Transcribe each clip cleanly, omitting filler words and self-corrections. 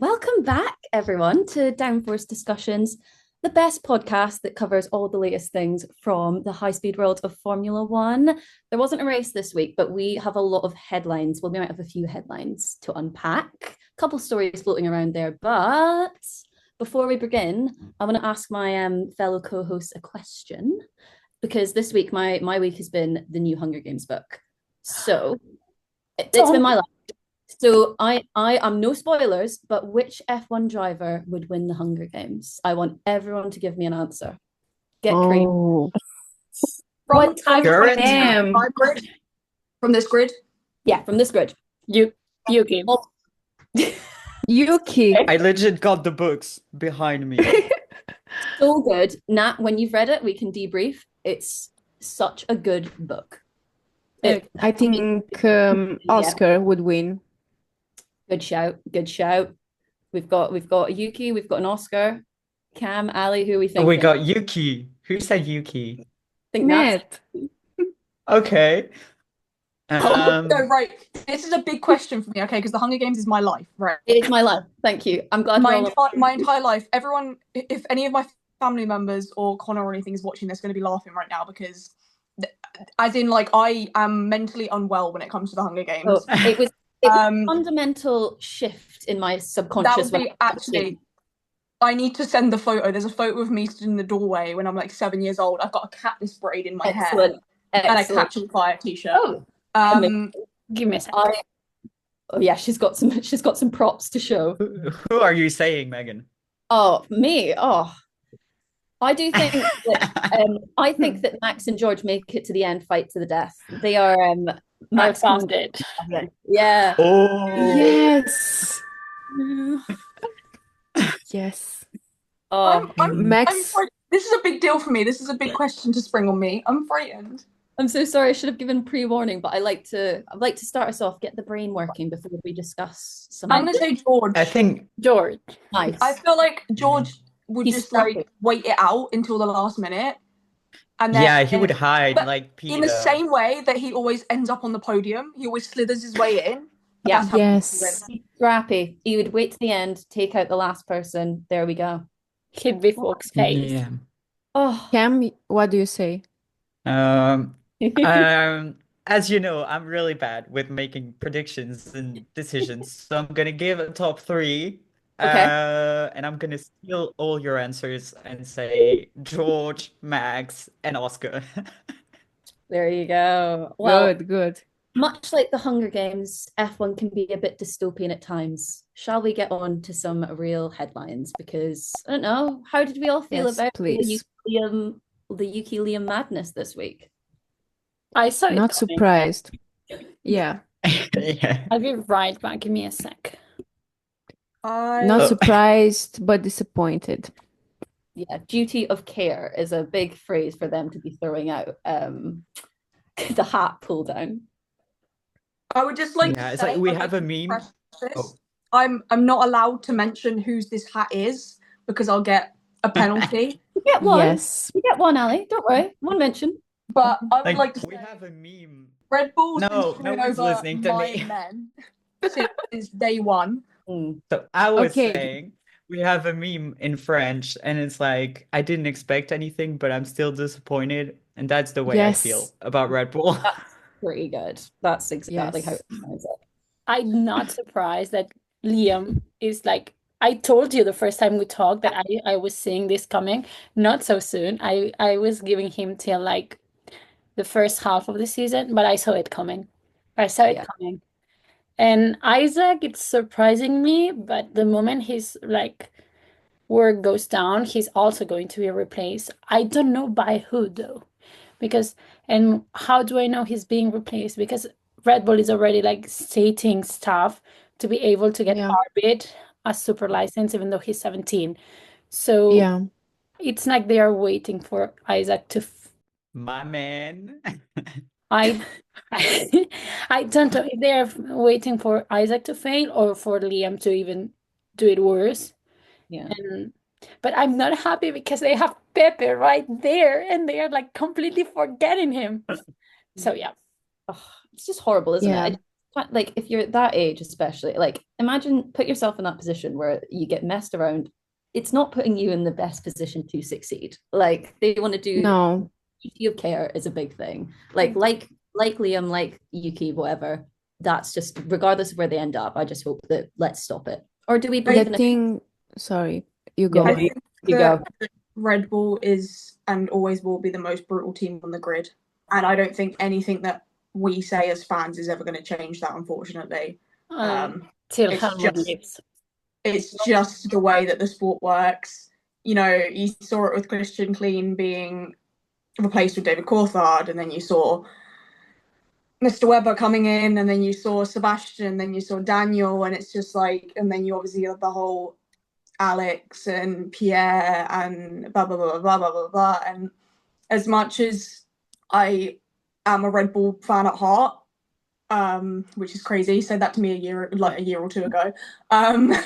Welcome back, everyone, to Downforce Discussions, the best podcast that covers all the latest things from the high-speed world of Formula One. There wasn't a race this week, but we have a lot of headlines. Well, we might have a few headlines to unpack, a couple stories floating around there. But before we begin, I want to ask my fellow co-host a question, because this week my week has been the new Hunger Games book. So it's been my life. So I am no spoilers, but which F1 driver would win the Hunger Games? I want everyone to give me an answer. Get creative. Oh, From time Current? damn. grid? From this grid? Yeah, from this grid. Yuki. Oh, Yuki. I legit got the books behind me. so good. Nat, when you've read it, we can debrief. It's such a good book. I think Oscar would win. Good shout. Good shout. We've got a Yuki, we've got an Oscar. Cam, Ali, who are we Oh, thinking? we got Yuki. Who said Yuki? I think Nat's Matt. Okay. No, right. This is a big question for me, okay? Because the Hunger Games is my life, right? It's my life. Thank you. I'm glad we're all My entire life, everyone, if any of my family members or Connor or anything is watching this, going to be laughing right now because, as in, like, I am mentally unwell when it comes to the Hunger Games. Oh, it was a fundamental shift in my subconscious. That would be actually. I need to send the photo. There's a photo of me stood in the doorway when I'm like 7 years old. I've got a cactus braid in my hair and a Catch on Fire t-shirt. Oh, give me a second. Oh yeah, she's got some props to show. Who are you saying, Megan? Oh, me. Oh, I do think that I think that Max and George make it to the end, fight to the death. They are Max found it. Yeah. Oh, Yes. Yes. Oh, Max. This is a big deal for me. This is a big question to spring on me. I'm frightened. I'm so sorry. I should have given pre-warning, but I'd like to start us off, get the brain working before we discuss some. I'm gonna say George. I think George. Nice. I feel like George would He's just scrappy. like wait it out until the last minute, and then yeah, he would hide but like Peter. in the same way that he always ends up on the podium. He always slithers his way in. Yeah. That's how Yes. He's scrappy. He would wait to the end, take out the last person. There we go. He'd be Fox face. Yeah. Oh, Cam, what do you say? As you know, I'm really bad with making predictions and decisions, so I'm gonna give a top three. Okay. And I'm gonna steal all your answers and say George, Max, and Oscar. There you go. Well, Good. much like the Hunger Games, F1 can be a bit dystopian at times. Shall we get on to some real headlines? Because I don't know, how did we all feel Yes, about please. the Yuki Liam madness this week? I saw it Not coming. surprised. Yeah. Yeah. I'll be right back. Give me a sec. Not surprised, but disappointed. Yeah, duty of care is a big phrase for them to be throwing out. The hat pull down. I would just like Yeah, to it's say, like we I'd have like a to meme. express this. Oh. I'm not allowed to mention whose this hat is because I'll get a penalty. You get one. Yes. You get one, Ali. Don't worry. One mention. But I would like to we say have a meme. RedBull's been No screwing one's over listening to my me. men since day one. So I was Okay. saying we have a meme in French, and it's like I didn't expect anything, but I'm still disappointed, and that's the way Yes. I feel about Red Bull. Pretty good. That's exactly how Yes. it sounds. I'm not surprised that Liam is like, I told you the first time we talked that I was seeing this coming. Not so soon. I was giving him till like the first half of the season, but I saw it coming. I saw it Yeah. coming. And Isaac, it's surprising me, but the moment his like work goes down, he's also going to be replaced. I don't know by who though. And how do I know he's being replaced? Because Red Bull is already like stating stuff to be able to get Yeah. Arbit a super license, even though he's 17. So Yeah. it's like they are waiting for Isaac to. My man. I I don't know if they're waiting for Isaac to fail or for Liam to even do it worse. Yeah. But I'm not happy because they have Pepe right there and they are like completely forgetting him. So yeah. Oh, it's just horrible, isn't Yeah. it? like if you're at that age, especially, like imagine put yourself in that position where you get messed around. It's not putting you in the best position to succeed. Like they want to do No. duty of care is a big thing. Like Liam, like Yuki, whatever. That's just regardless of where they end up. I just hope that let's stop it. Or do we believe The in thing, sorry, you Yeah, go. I think you that go. Red Bull is and always will be the most brutal team on the grid. And I don't think anything that we say as fans is ever going to change that, unfortunately. Till It's Helmut just leaves. it's just the way that the sport works. You know, you saw it with Christian Clean being replaced with David Coulthard, and then you saw Mr. Webber coming in, and then you saw Sebastian, then you saw Daniel, and it's just like, and then you obviously have the whole Alex and Pierre and blah blah blah blah blah blah blah. And as much as I am a Red Bull fan at heart, which is crazy, said that to me a year or two ago,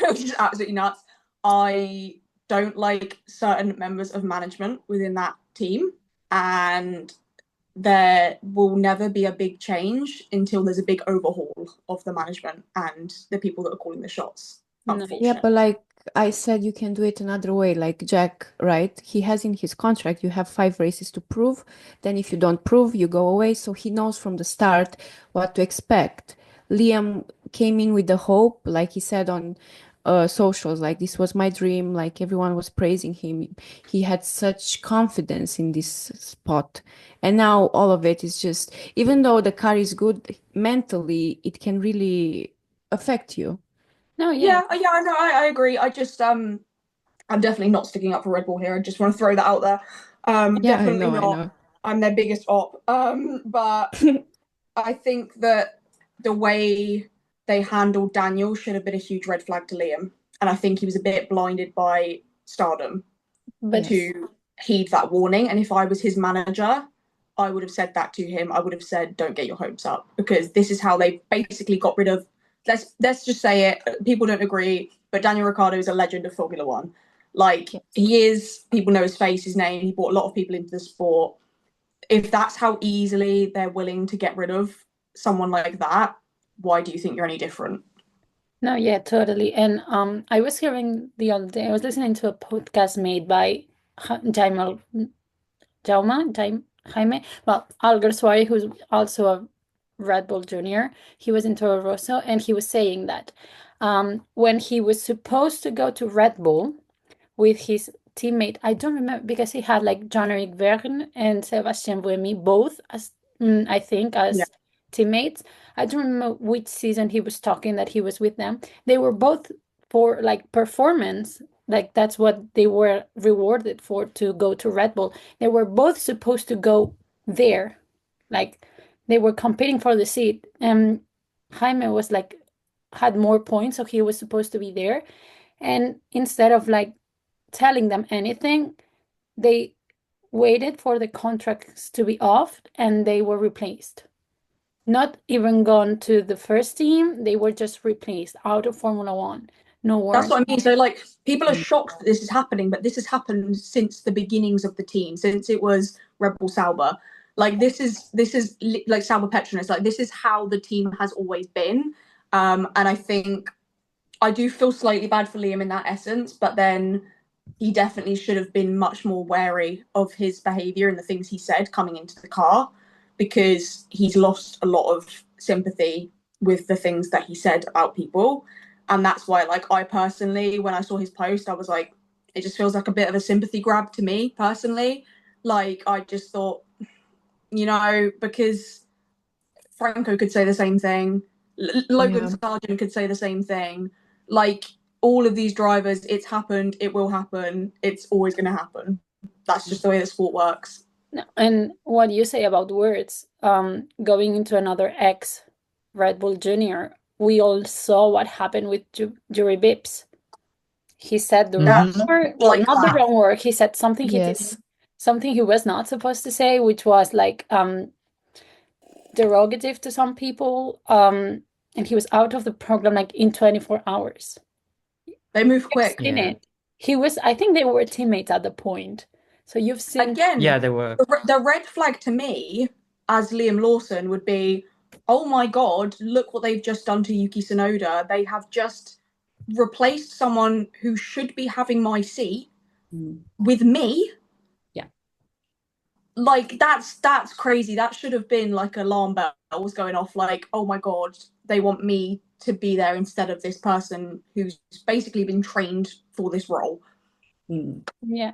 which is absolutely nuts. I don't like certain members of management within that team, and there will never be a big change until there's a big overhaul of the management and the people that are calling the shots. No. Unfortunately. Yeah, but like I said, you can do it another way. Like Jack, right? He has in his contract, you have 5 races to prove. Then if you don't prove, you go away. So he knows from the start what to expect. Liam came in with the hope, like he said on socials, like this was my dream. Like everyone was praising him. He had such confidence in this spot. And now all of it is just, even though the car is good, mentally, it can really affect you. No, Yeah, no, I agree. I just I'm definitely not sticking up for Red Bull here. I just want to throw that out there. Yeah, Definitely I not. know. I'm their biggest op. But I think that the way they handled Daniel should have been a huge red flag to Liam. And I think he was a bit blinded by stardom but to heed that warning. And if I was his manager, I would have said that to him. I would have said, don't get your hopes up, because this is how they basically got rid of, let's just say it, people don't agree, but Daniel Ricciardo is a legend of Formula One. Like, he is, people know his face, his name, he brought a lot of people into the sport. If that's how easily they're willing to get rid of someone like that, why do you think you're any different? No, yeah, totally. And I was hearing the other day, I was listening to a podcast made by Jaime, well, Alguersuari, who's also a Red Bull Junior. He was in Toro Rosso, and he was saying that when he was supposed to go to Red Bull with his teammate, I don't remember, because he had like Jean-Eric Vergne and Sebastian Buemi both as I think as teammates. I don't remember which season he was talking that he was with them. They were both for like performance, like that's what they were rewarded for, to go to Red Bull. They were both supposed to go there, like they were competing for the seat. And Jaime was like had more points, so he was supposed to be there. And instead of like telling them anything, they waited for the contracts to be off and they were replaced. Not even gone to the first team, they were just replaced out of Formula One. No warrant. That's what I mean. So like, people are shocked that this is happening, but this has happened since the beginnings of the team, since it was Red Bull Sauber. Like, this is like Sauber Petronas. Like, this is how the team has always been. And I think I do feel slightly bad for Liam in that essence, but then he definitely should have been much more wary of his behaviour and the things he said coming into the car, because he's lost a lot of sympathy with the things that he said about people. And that's why, like, I personally, when I saw his post, I was like, it just feels like a bit of a sympathy grab to me personally. Like, I just thought, you know, because Franco could say the same thing, Logan Sargent could say the same thing. Like, all of these drivers, it's happened, it will happen, it's always going to happen. That's just the way the sport works. No, and what you say about words, going into another ex Red Bull Junior, we all saw what happened with Yuri Bips. He said the wrong word, well, Like not the that. wrong word. He said something he didn't, something he was not supposed to say, which was like derogative to some people. And he was out of the program like in 24 hours. They move quick. Seen it. He was, I think they were teammates at the point. So you've seen Again, Yeah, they were. the red flag to me as Liam Lawson would be, oh my God, look what they've just done to Yuki Tsunoda. They have just replaced someone who should be having my seat with me. Yeah. Like, that's crazy. That should have been like alarm bells going off, like, oh my God, they want me to be there instead of this person who's basically been trained for this role. Yeah.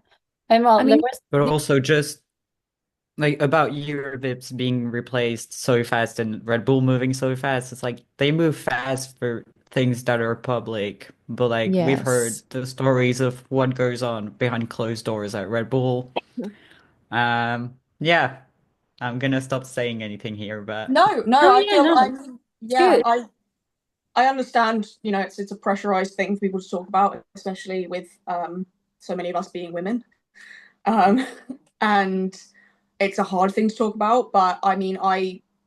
And well, I mean, But also just like about Eurovips being replaced so fast and Red Bull moving so fast, it's like they move fast for things that are public, but like we've heard Yes. the stories of what goes on behind closed doors at Red Bull. Yeah, I'm gonna stop saying anything here, but No, Oh, I yeah, feel no. yeah, good. I understand, you know, it's a pressurized thing for people to talk about, especially with so many of us being women. And it's a hard thing to talk about, but I mean,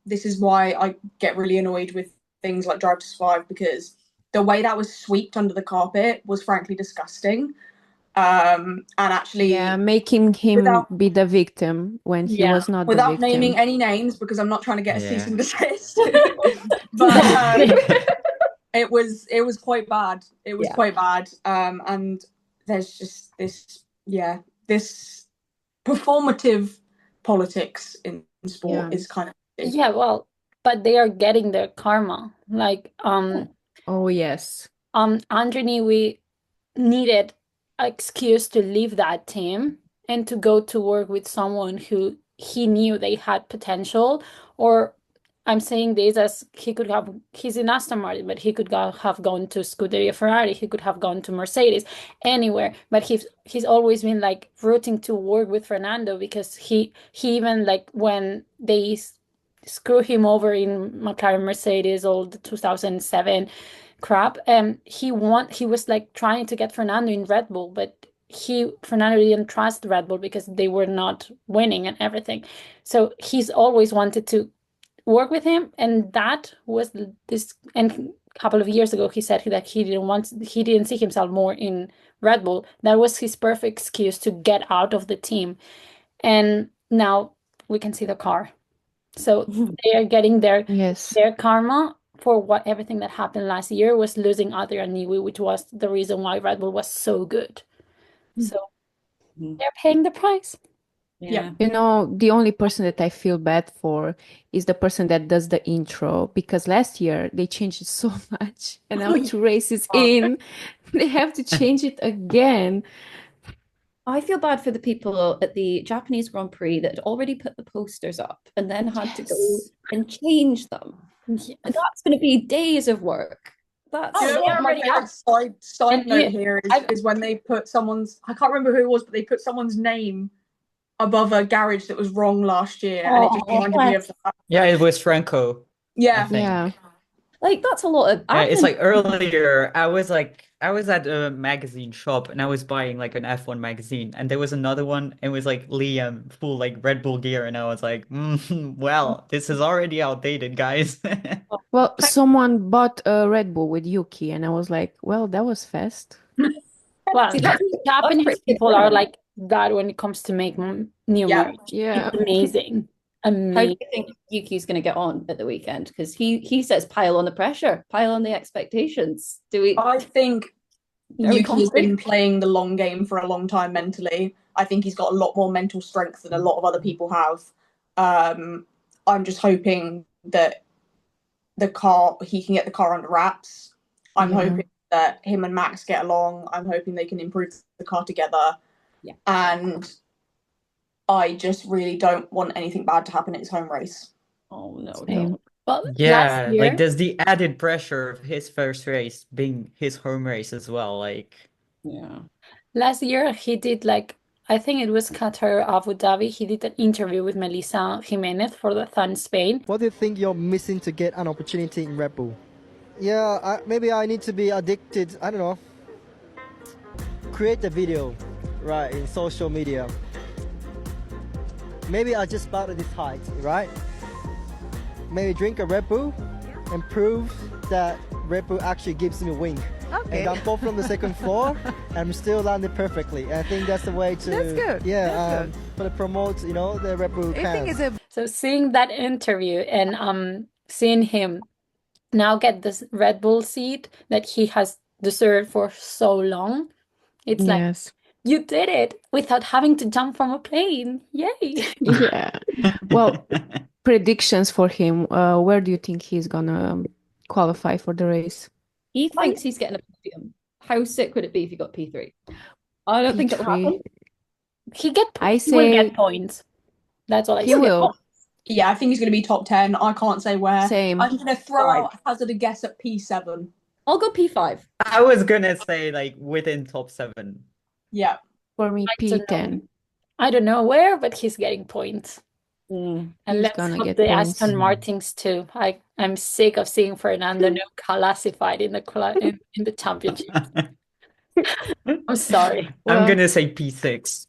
this is why I get really annoyed with things like Drive to Survive, because the way that was swept under the carpet was frankly disgusting. And actually, Yeah, making him without be the victim when he Yeah. was not the without naming victim. any names, because I'm not trying to get a cease yeah. and desist. But it was quite bad. It was Yeah. quite bad. And there's just this performative politics in sport Yeah. is kind of Yeah, well, but they are getting their karma. Like, Oh, yes. Andre Newey needed an excuse to leave that team and to go to work with someone who he knew they had potential. Or I'm saying this as he's in Aston Martin, but he could have gone to Scuderia Ferrari, he could have gone to Mercedes, anywhere. But he's always been like rooting to work with Fernando, because he even, like, when they screw him over in McLaren Mercedes, all the 2007 crap, he was like trying to get Fernando in Red Bull, but Fernando didn't trust Red Bull because they were not winning and everything. So he's always wanted to work with him, and that was this. And a couple of years ago, he said that he didn't see himself more in Red Bull. That was his perfect excuse to get out of the team. And now we can see the car. So they are getting their Yes. karma for everything that happened last year, was losing Adrian Newey, which was the reason why Red Bull was so good. So they're paying the price. Yeah. You know, the only person that I feel bad for is the person that does the intro, because last year they changed it so much, and now 2 races in, they have to change it again. I feel bad for the people at the Japanese Grand Prix that had already put the posters up and then had to go Yes. and change them. Yeah. And that's going to be days of work. That's You know they what my already favorite are. side And note here is when they put someone's, I can't remember who it was, but they put someone's name above a garage that was wrong last year, and it just reminded me of that. Yeah, it was Franco, I Yeah. think. Yeah. like, that's a lot of Yeah, it's admin. like earlier, I was at a magazine shop and I was buying like an F1 magazine, and there was another one, and it was like Liam full like Red Bull gear, and I was like, well, this is already outdated, guys. Well, someone bought a Red Bull with Yuki, and I was like, well, that was fast. well, See, that's Japanese pretty people good. are like that when it comes to make new Yeah. merch. Yeah. It's amazing. How do Amazing. you think Yuki's going to get on at the weekend? Because he says pile on the pressure, pile on the expectations. I think Are we Yuki has been confident? playing the long game for a long time mentally. I think he's got a lot more mental strength than a lot of other people have. I'm just hoping that he can get the car under wraps. I'm Yeah. hoping that him and Max get along. I'm hoping they can improve the car together. Yeah. And I just really don't want anything bad to happen at his home race. Oh no, Same. no. Well, Yeah, last year, like there's the added pressure of his first race being his home race as well. Like, Yeah. last year he did, like, I think it was Qatar, Abu Dhabi. He did an interview with Melissa Jimenez for the Fun Spain. What do you think you're missing to get an opportunity in Red Bull? Yeah, maybe I need to be addicted, I don't know. Create a video, right, in social media. Maybe I just about at this height, right? Maybe drink a Red Bull and prove that Red Bull actually gives me a wing. Okay. And I fall from the second floor and I'm still landed perfectly. And I think that's the way to... That's good. Yeah, That's good. for the promote, the Red Bull I think cans. it's a So seeing that interview and seeing him now get this Red Bull seat that he has deserved for so long, it's like Yes. you did it without having to jump from a plane. Yay! Yeah. Well, predictions for him. Where do you think he's gonna qualify for the race? He thinks he's getting a podium. How sick would it be if he got P3? I don't think it'll happen. He I will get say points. That's all I he say. will. Yeah, I think he's going to be top 10. I can't say where. Same. I'm going to throw out hazard a guess at P7. I'll go P5. I was gonna say like within top 7. Yeah. For me, I don't know. P10. I don't know where, but he's getting points. And He's let's gonna hope get the points. Aston Martins too. I'm sick of seeing Fernando no classified in the championship. I'm sorry. I'm Well, gonna say P6.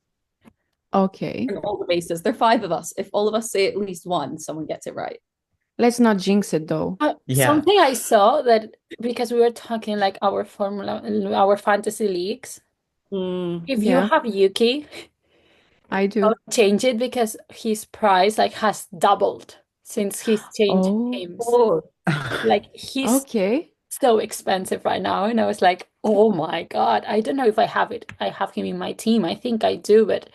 okay. In all the races. There are 5 of us. If all of us say at least one, someone gets it right. Let's not jinx it though. Yeah. Something I saw that because we were talking like our fantasy leagues. If you Yeah. have Yuki, I do. I'll change it because his price like has doubled since he's changed Oh. teams. Oh, Like he's Okay. so expensive right now, and I was like, oh my God, I don't know if I have it. I have him in my team. I think I do, but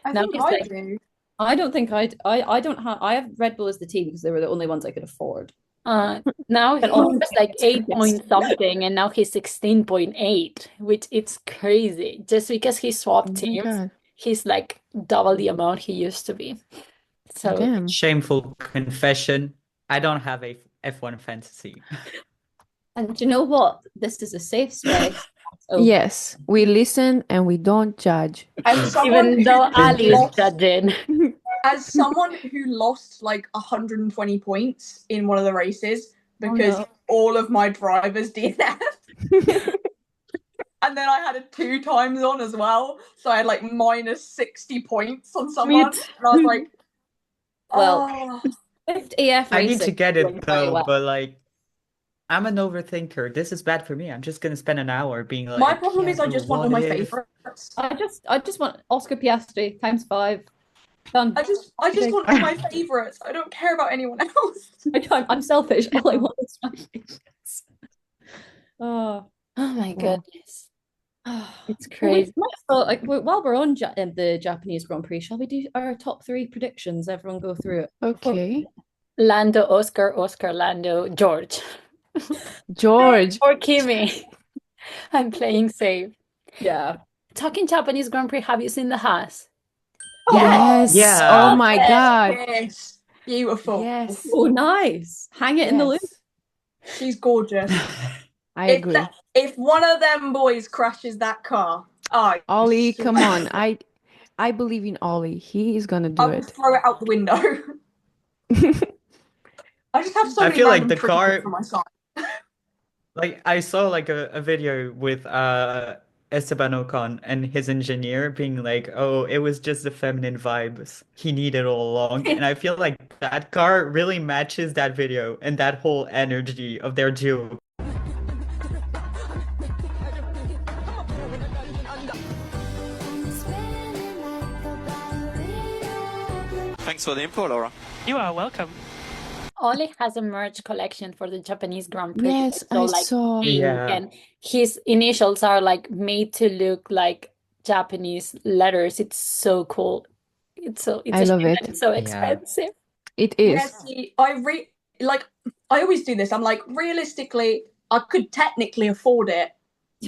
I now think he's I like, do. I don't think I don't have. I have Red Bull as the team because they were the only ones I could afford. now he all- was like 8 point something, and now he's 16.8, which it's crazy. Just because he Oh swapped my teams, God. he's like double the amount he used to be. So Damn. Shameful confession. I don't have a F1 fantasy. And do you know what? This is a safe space. So Yes, we listen and we don't judge. As someone even though who Ali is lost, judging, as someone who lost like 120 points in one of the races because no. all of my drivers DNF. And then I had a 2 times on as well. So I had like minus 60 points on someone. too. And I was like, Well, oh. Swift AF I need racing to get is going it quite though, well. but like I'm an overthinker. This is bad for me. I'm just gonna spend an hour being like, My problem yeah, is I but just want all what my if? favorites. I just want Oscar Piastri ×5. Done. I just want all my favorites. I don't care about anyone else. I'm selfish. All I want is my favorites. Oh, Oh my Wow. goodness. It's well, crazy. while we're on the Japanese Grand Prix, shall we do our top 3 predictions? Everyone go through it. Okay. Lando, Oscar, Lando, George. George. Or Kimi. I'm playing safe. Yeah. Talking Japanese Grand Prix, have you seen the Haas? Yes. Yeah. Oh my God. Yes. Beautiful. Yes. Oh, nice. Hang it in the loop. Yes. She's gorgeous. I If agree. if one of them boys crashes that car, Ollie, come on. I believe in Ollie. He is gonna do I will it. throw it out the window. I just have so I many feel like random the triggers car- for my side. Like I saw like a video with Esteban Ocon and his engineer being like, oh, it was just the feminine vibes he needed all along. And I feel like that car really matches that video and that whole energy of their duo. Thanks for the info, Laura. You are welcome. Ollie has a merch collection for the Japanese Grand Prix. Yes, So I like saw. pink, Yeah. and his initials are like made to look like Japanese letters. It's so cool. It's I a love shame it. that it's so Yeah. expensive. It is. Yes, I always do this. I'm like, realistically, I could technically afford it,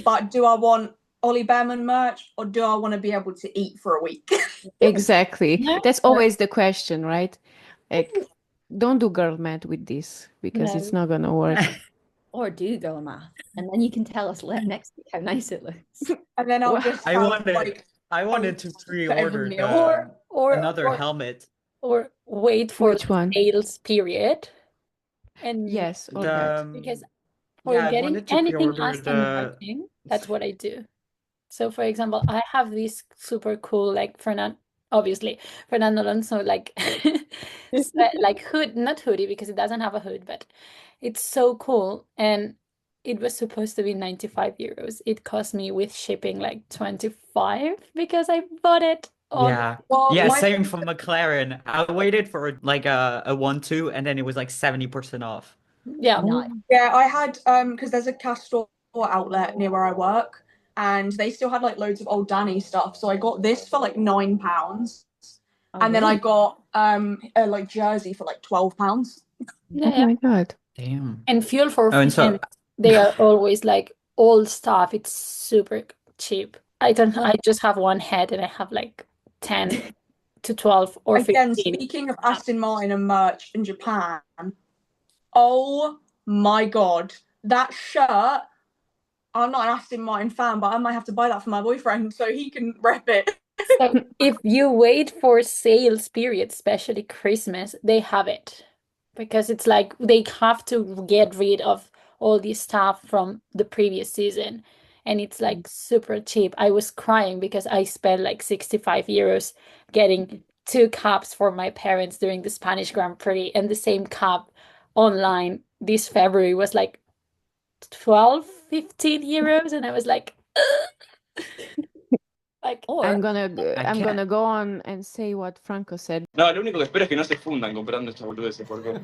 but do I want Ollie Behrman merch or do I want to be able to eat for a week? Exactly. Yeah. That's always the question, right? Like, don't do girl math with this because it's No. not gonna work. Or do girl math. And then you can tell us next week how nice it looks. And then I'll Wow. just I have, wanted like, I wanted to for every pre-order meal. Or another or, helmet. or wait for Which the one? sales period. And Yes, or The that. because for yeah, I getting wanted to anything pre-order Aston the Martin, that's what I do. So for example, I have this super cool like Fernando Alonso like like hood, not hoodie because it doesn't have a hood, but it's so cool. And it was supposed to be 95 euros. It cost me with shipping like 25 because I bought it Oh, Yeah. Well, Yeah, my same for McLaren. I waited for like a 1-2 and then it was like 70% off. yeah. Nice. Yeah, I had because there's a Castor outlet near where I work, and they still had like loads of old Danny stuff. So I got this for like £9, and then I got a like jersey for like £12. Yeah, Oh my God. Damn. And fuel for Oh, and so friends, they are always like old stuff. It's super cheap. I just have one head and I have like 10 to 12 or Again, 15. speaking of Aston Martin and merch in Japan, oh my God, that shirt. I'm not an Aston Martin fan, but I might have to buy that for my boyfriend so he can rep it. So if you wait for sales period, especially Christmas, they have it. Because it's like they have to get rid of all this stuff from the previous season. And it's like super cheap. I was crying because I spent like 65 euros getting 2 cups for my parents during the Spanish Grand Prix. And the same cup online this February was like 12, 15 euros. And I was like, like, I'm gonna can't. go on and say what Franco said. No, lo único que espero es que no se fundan comprando estas boludeces, porque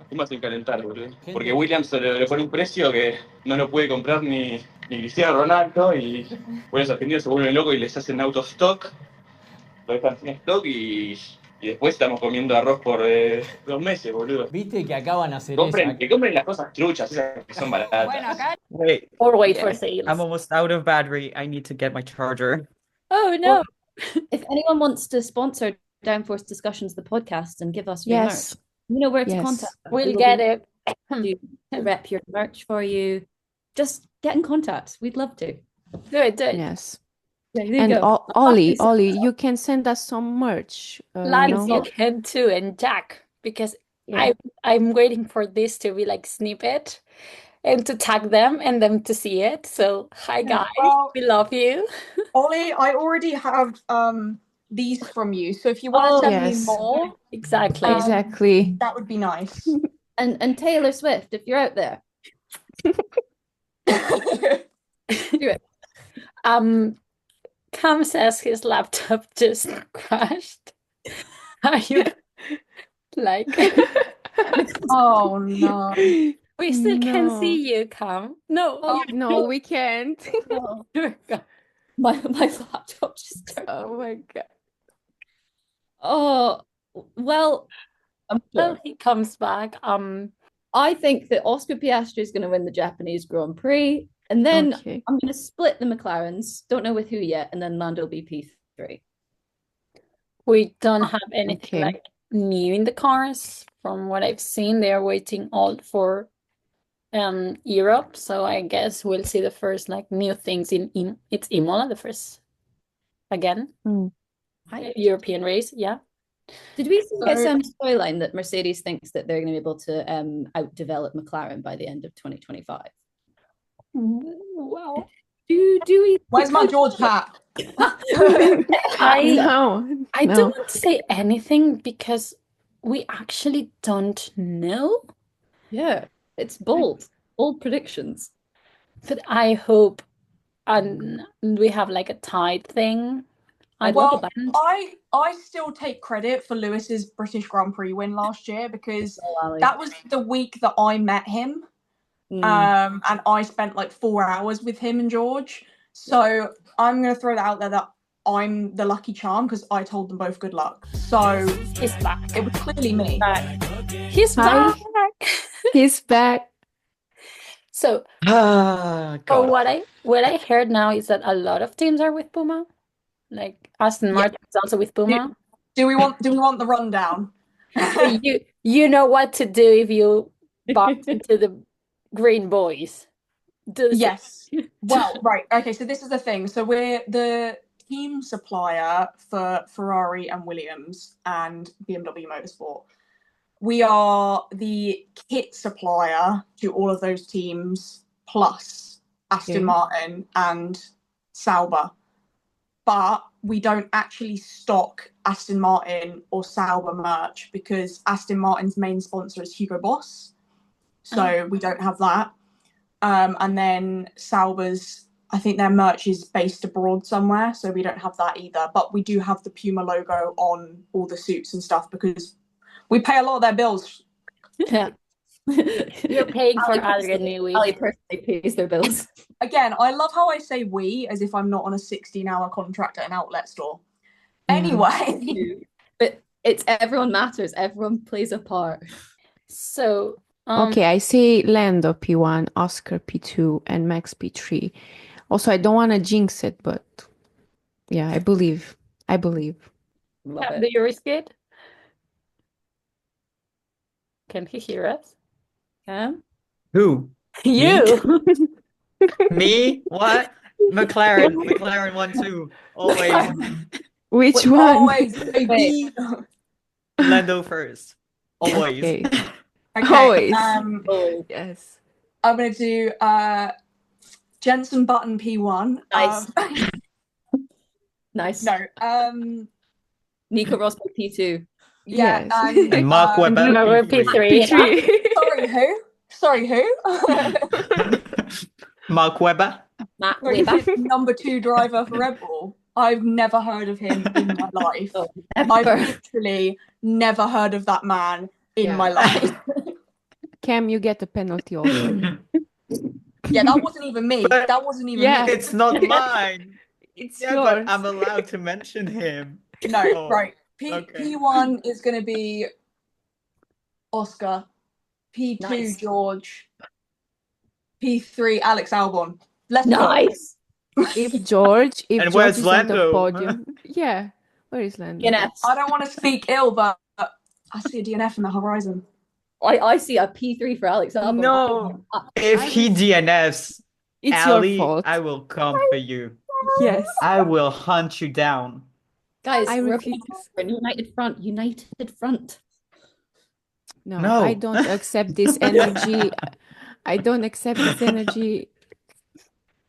¿cómo hacen calentar, boludo? Porque Williams le pone un precio que no lo puede comprar ni Cristiano Ronaldo y por eso los argentinos se vuelven locos y les hacen auto stock, lo dejan sin stock y después estamos comiendo arroz por 2 meses, boludo. Viste que acá van a hacer Que compren las cosas truchas, esas que son baratas. Bueno, acá Wait, or wait for sales. I'm almost out of battery. I need to get my charger. Oh no. If anyone wants to sponsor Downforce Discussions, the podcast, and give us your Yes. merch, you know where to Yes. contact us. We'll We will get be it. to rep your merch for you. Just get in contact. We'd love to. Do it. Yes. There you And go. Ollie, you can send us some merch. Lance, you can too, and Jack, because Yeah. I'm waiting for this to be like snippet and to tag them and them to see it. So hi guys, we love you. Ollie, I already have these from you, so if you want to send me yes. more, Exactly. Exactly. that would be nice. And Taylor Swift, if you're out there, do it. Cam says his laptop just crashed. Are you like Oh no. we still can No. see you, Cam? No, No, we can't. Oh, you my laptop just turned. Oh my God. Oh, well, I'm Well, sure. he comes back. I think that Oscar Piastri is going to win the Japanese Grand Prix, and then Okay. I'm going to split the McLarens. Don't know with who yet, and then Lando will be P3. We don't have anything Okay. like new in the cars. From what I've seen, they are waiting all for Europe. So I guess we'll see the first like new things in it's Imola, the first again European race. Yeah. Did we get some storyline that Mercedes thinks that they're going to be able to outdevelop McLaren by the end of 2025? Well, Do we? Where's my George hat? I No. don't want to say anything because we actually don't know. Yeah, it's bold predictions. But I hope we have like a tied thing. I'd love a Well, band. I still take credit for Lewis's British Grand Prix win last year because Oh, Ali. that was the week that I met him. And I spent like 4 hours with him and George. So I'm going to throw that out there that I'm the lucky charm because I told them both good luck. So He's back. it was clearly me. He's Hi. back. He's back. So God. what I heard now is that a lot of teams are with Puma. Like Aston Martin is also with Puma. Do we want the rundown? So you know what to do if you bump into the green boys. Yes. Well, right. Okay, so this is the thing. So we're the team supplier for Ferrari and Williams and BMW Motorsport. We are the kit supplier to all of those teams plus Aston Martin and Sauber. But we don't actually stock Aston Martin or Sauber merch because Aston Martin's main sponsor is Hugo Boss. So we don't have that. And then Sauber's I think their merch is based abroad somewhere, so we don't have that either. But we do have the Puma logo on all the suits and stuff because we pay a lot of their bills. Yeah. You're paying for Adrian Newey. Ali personally pays their bills. Again, I love how I say we as if I'm not on a 16-hour contract at an outlet store. Yeah. Anyway. But it's everyone matters. Everyone plays a part. So, Okay, I see Lando P1, Oscar P2, and Max P3. Also, I don't want to jinx it, but yeah, I believe. Love do it. you risk it? Can he hear us? Yeah. Who? You. Me? What? McLaren 1-2. Always. Which We one? always baby. Lando first. Always. Okay. Okay, Always. Yes. I'm gonna do Jensen Button P1. Nice. Nice. No. Nico Rosberg P2. Yeah. Yes. And Mark Webber No, we're P3. P3. Sorry, who? Mark Webber. Matt Sorry, Weber. number 2 driver for Red Bull. I've never heard of him in my life. Oh, I've never. literally never heard of that man in Yeah. my life. Cam, you get a penalty also. Yeah, that wasn't even me. But- That wasn't even Yeah. me. It's not mine. It's Yeah, yours. but I'm allowed to mention him. No, Oh, right. okay. P1 is going to be Oscar. P2 Nice. George. P3 Alex Albon. Let's go. Nice. If George And is where's on the Lando? podium, yeah, where is Lando? DNF. I don't want to speak ill, but I see a DNF in the horizon. I see a P3 for Alex Albon. No, If he DNFs, it's Ali, your fault. I will come for you. Yes, I will hunt you down. Guys, I we're refuse. United Front. United Front. No, No. I don't accept this energy. I don't accept this energy.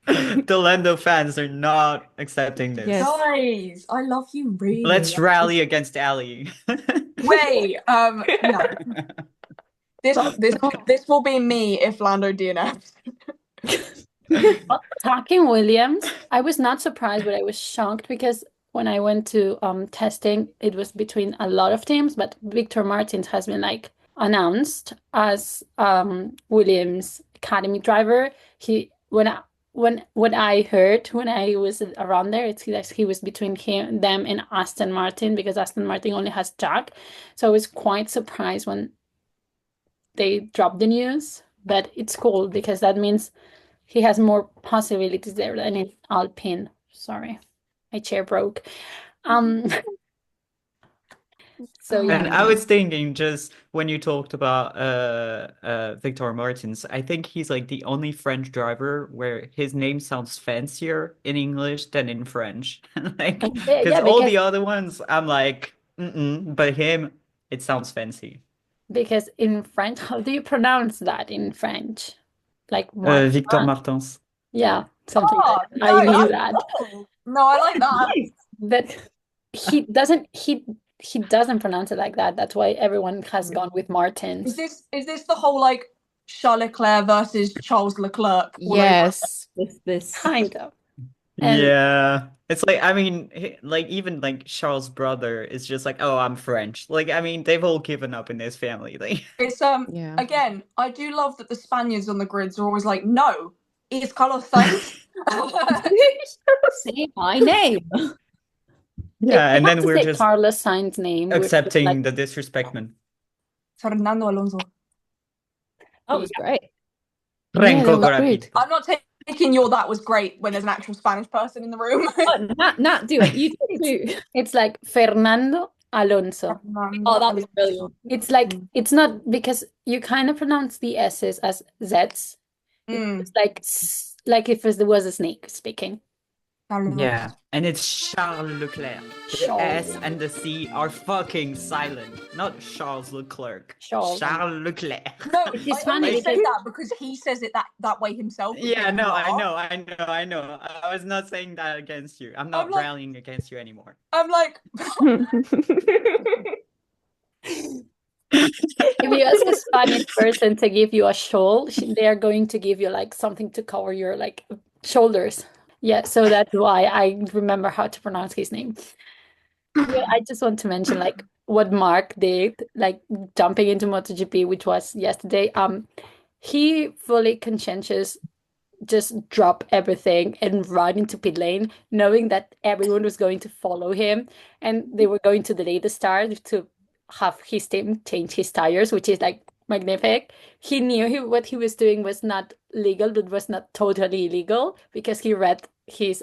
The Lando fans are not accepting this. Yes. Guys, I love you really. Let's rally against Ali. Wait, no. This will be me if Lando DNFs. Talking Williams, I was not surprised, but I was shocked because when I went to testing, it was between a lot of teams, but Victor Martins has been like announced as Williams Academy driver. When I heard when I was around there, it's like he was between them and Aston Martin because Aston Martin only has Jack. So I was quite surprised when they dropped the news, but it's cool because that means he has more possibilities there than in Alpine. Sorry, my chair broke. So yeah. And I was thinking just when you talked about Victor Martins, I think he's like the only French driver where his name sounds fancier in English than in French. Like, Yeah, all because- the other ones, I'm like, but him, it sounds fancy. Because in French, how do you pronounce that in French? Like Victor Martin. Martins. Yeah, something Oh, like that. I no, knew that. No, I like that. But he doesn't pronounce it like that. That's why everyone has gone with Martins. Is this the whole like Charles Leclerc versus Charles Leclerc? all over? Yes. This. Kind of. And- Yeah. It's like, I mean, like even like Charles' brother is just like, oh, I'm French. Like, I mean, they've all given up in this family. Like, It's Yeah. again, I do love that the Spaniards on the grids are always like, no, it's Carlos Sainz. Say my name. yeah, and They then have to we're say just Carlos Sainz's name. which is accepting like- the disrespectment. Fernando Alonso. That was great. Yeah, Renko that was great. I'm not taking your that was great when there's an actual Spanish person in the room. Oh, Nat, do it. You do. It's like Fernando Alonso. Oh, that was brilliant. It's like it's not because you kind of pronounce the S's as Z's. Mm. It's like if it was a snake speaking. Yeah, and it's Charles Leclerc. The Charles. S and the C are fucking silent. Not Charles Leclerc. Charles. Leclerc. No, It is I funny only say because- that because he says it that way himself. Yeah, no, I Laugh. know. I was not saying that against you. I'm not I'm like- rallying against you anymore. I'm like, If you ask a Spanish person to give you a shawl, they are going to give you like something to cover your like shoulders. Yeah, so that's why I remember how to pronounce his name. Yeah, I just want to mention like what Mark did, like jumping into MotoGP, which was yesterday. He fully conscientious just drop everything and run into pit lane, knowing that everyone was going to follow him and they were going to delay the start to have his team change his tires, which is like magnific. He knew what he was doing was not legal, but was not totally illegal because he read his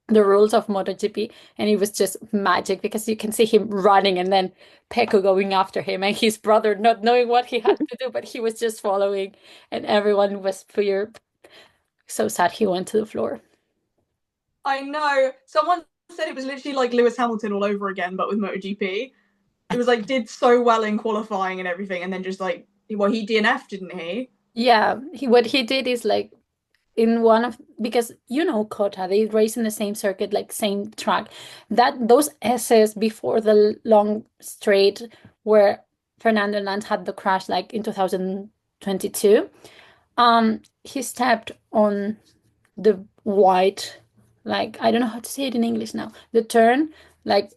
the rules of MotoGP, and it was just magic because you can see him running and then Pecco going after him and his brother not knowing what he had to do, but he was just following, and everyone was so sad he went to the floor. I know. Someone said it was literally like Lewis Hamilton all over again, but with MotoGP. It was like did so well in qualifying and everything, and then just like, well, he DNF'd, didn't he? Yeah, what he did is like in one of, because Kota, they race in the same circuit, like same track. Those S's before the long straight where Fernando Alonso had the crash like in 2022, he stepped on the white, like I don't know how to say it in English now. The turn, like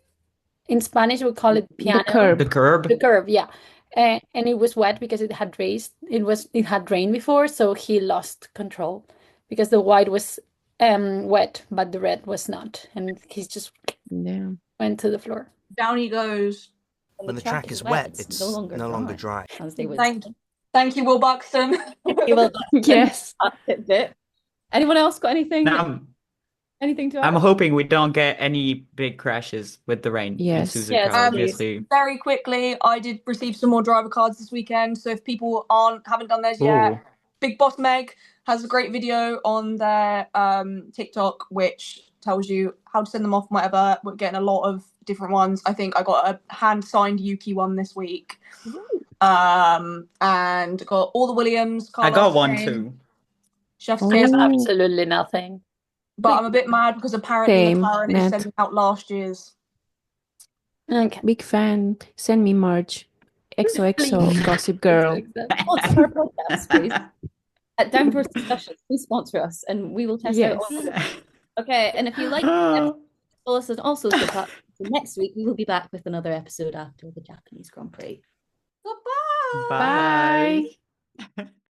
in Spanish we call it piano. The curb. The curb. The curve, yeah. And it was wet because it had rained before, so he lost control because the white was wet, but the red was not, and he just went to the floor. Down he goes. When the track is wet, it's no longer dry. As they would Thank you, Will Buxton. Yes. Anyone else got anything? Now, Anything to add? I'm hoping we don't get any big crashes with the rain in Yes. Suzuka, Yes, obviously. Very quickly, I did receive some more driver cards this weekend. So if people haven't done theirs yet, Ooh. Big Boss Meg has a great video on their TikTok, which tells you how to send them off and whatever. We're getting a lot of different ones. I think I got a hand-signed Yuki one this week. And got all the Williams. I got one too. Chef's I kiss. have absolutely nothing. But I'm a bit mad because apparently Same, McLaren is Matt. sending out last year's. Okay. Big fan. Send me merch. XOXO, Please. Gossip Girl. Sponsor our podcast, please. At Downforce Discussions, please sponsor us, and we will test out. Okay, and if you like, follow us on all social platforms. Next week we will be back with another episode after the Japanese Grand Prix. Goodbye. Bye. Bye.